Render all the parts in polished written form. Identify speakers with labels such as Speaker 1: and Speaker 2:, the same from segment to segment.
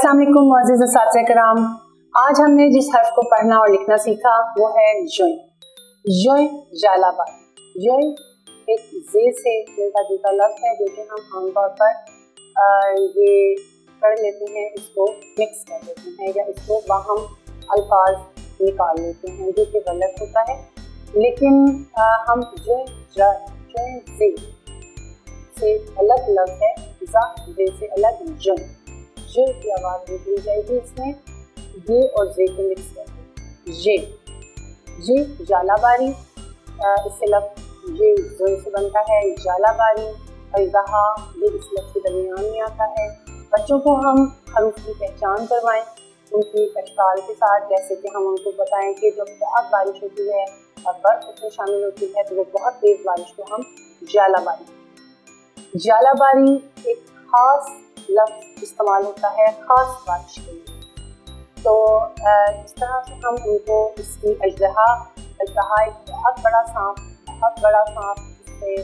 Speaker 1: अस्सलाम वालेकुम मुअज़्ज़िज़ असातिज़ा किराम। आज हमने जिस हर्फ को पढ़ना और लिखना सीखा वो है य। जालाबारी। य एक जे से मिलता जुलता लफ्ज़ है जो कि हम आमतौर पर ये कर लेते हैं, इसको मिक्स कर देते हैं या इसको बाहम अल्फाज निकाल लेते हैं, जो कि गलत होता है। लेकिन हम जे से अलग लफ्ज़ है, जे से अलग ज की आवाज़ निकली जाएगी। इसमें ये और जे को मिक्स करके ये जालाबारी, इससे लफ्ज़ ये जो से बनता है जालाबारी। अज़हा ये इस लफ्ज़ के दरमियान में आता है। बच्चों को हम हरूफ की पहचान करवाएं उनकी अशकाल के साथ, जैसे कि हम उनको बताएं कि जब बहुत बारिश होती है और बर्फ़ उसमें शामिल होती है तो वो बहुत तेज़ बारिश को हम जालाबारी एक ख़ास लफ्ज़ इस्तेमाल होता है ख़ास बारिश के लिए। तो इस तरह से हम उनको इसकी अज़हा एक बहुत बड़ा सांप जिससे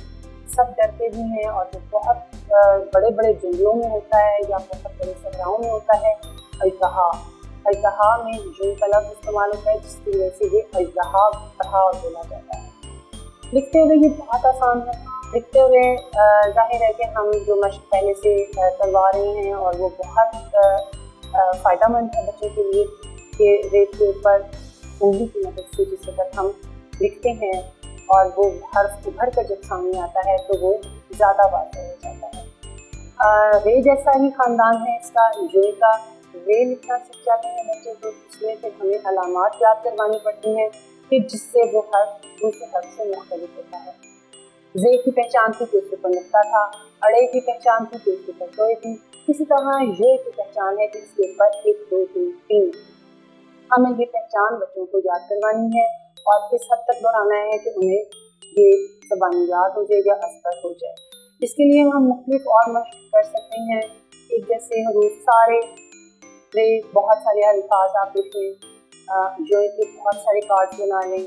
Speaker 1: सब डरते भी हैं और जो बहुत बड़े बड़े जंगलों में होता है या बहुत बड़े सहराओं में होता है। अज़हा में जो का लफ्ज़ इस्तेमाल होता है जिसकी वजह से ये अज़हा बोला जाता है। लिखते हुए ये बहुत आसान है। लिखते हुए जाहिर है कि हम जो मशक पहले से करवा रहे हैं और वो बहुत फ़ायदेमंद है बच्चों के लिए कि रेत के ऊपर उंगली की मदद से जिस वक्त हम लिखते हैं और वो हर्फ उभर कर जब सामने आता है तो वो ज़्यादा वाज़ेह हो जाता है। रे जैसा ही ख़ानदान है इसका, रे का। रे लिखना सीख जाते हैं बच्चे, तो उसमें फिर हमें अलामात याद करवानी पड़ती हैं फिर जिससे वो हर्फ दूसरे हर्फ से मुख्तलिफ होता है। जे की पहचान थी कि उसके ऊपर नुक्ता था, अड़े की पहचान थी कि उसके ऊपर टोए थी। इसी तरह ये की पहचान है कि इसके ऊपर 1 2 3 3। हमें ये पहचान बच्चों को याद करवानी है और इस हद तक दोहराना है कि उन्हें ये ज़बानी याद हो जाए या असर हो जाए। इसके लिए हम मुख्तलिफ और मशक कर सकते हैं। एक जैसे हरूफ सारे, रे, बहुत सारे अल्फाज आप लिख लें, जो के बहुत सारे कार्ड्स बना लें,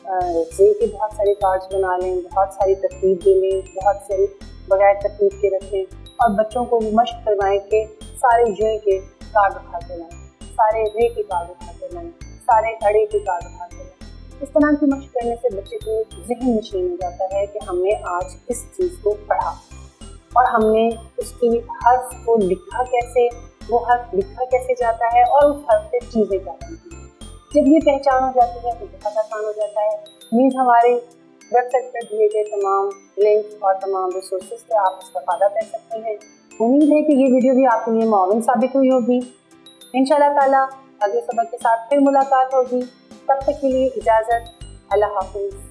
Speaker 1: जे के बहुत सारे कार्ड्स बना लें, बहुत सारी तरतीब दे लें, बहुत सारी बगैर तरतीब के रखें और बच्चों को मशक करवाएं कि सारे जे के कार्ड उठा के लाएं, सारे रे के कार्ड उठा के लाएं, सारे अड़े के कार्ड उठा के लाएं। इस तरह की मशक करने से बच्चे को ज़हन नशीन हो जाता है कि हमने आज किस चीज़ को पढ़ा और हमने उसकी हर्फ को लिखा कैसे, वो हर्फ लिखा कैसे जाता है और उस हर्फ से चीज़ें क्या बनती हैं। जब ये पहचान हो जाती है तो बहुत आसान हो जाता है। मीन्स हमारे वेबसाइट पर दिए गए तमाम लिंक और तमाम रिसोर्सेज से आप इस्तेफादा कर सकते हैं। उम्मीद है कि ये वीडियो भी आपके लिए मुआविन साबित हुई होगी। इंशाअल्लाह ताला अगले सबक के साथ फिर मुलाकात होगी। तब तक के लिए इजाज़त। अल्लाह हाफ़िज़।